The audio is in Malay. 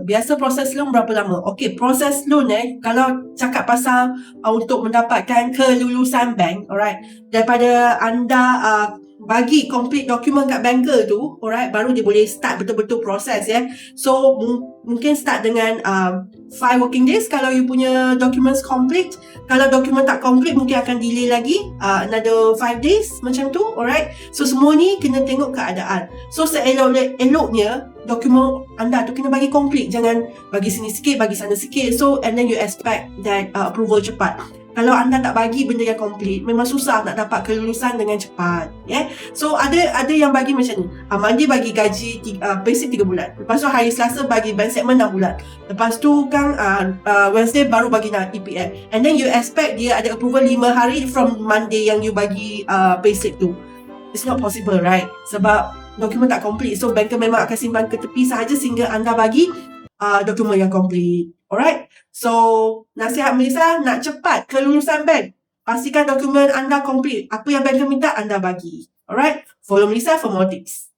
Biasa proses loan berapa lama? Okey, proses loan kalau cakap pasal untuk mendapatkan kelulusan bank, alright, daripada anda bagi complete dokumen kat banker tu, alright, baru dia boleh start betul-betul proses So mungkin start dengan 5 working days kalau you punya documents complete. Kalau dokumen tak complete mungkin akan delay lagi another 5 days macam tu, alright. So semua ni kena tengok keadaan. So seelok-eloknya dokumen anda tu kena bagi complete, jangan bagi sini sikit, bagi sana sikit. So and then you expect that approval cepat. Kalau anda tak bagi benda yang complete, memang susah nak dapat kelulusan dengan cepat. So ada yang bagi macam ni. Mandi bagi gaji basic 3 bulan. Lepas tu hari Selasa bagi bank statement 6 bulan. Lepas tu kan Wednesday baru bagi EPF. And then you expect dia ada approval 5 hari from Monday yang you bagi basic tu. It's not possible, right? Sebab dokumen tak complete. So banker memang akan simpan ke tepi sahaja sehingga anda bagi dokumen yang complete. Alright? So nasihat Melissa, nak cepat kelulusan bank, pastikan dokumen anda complete. Apa yang banker minta anda bagi. Alright? Follow Melissa for more tips.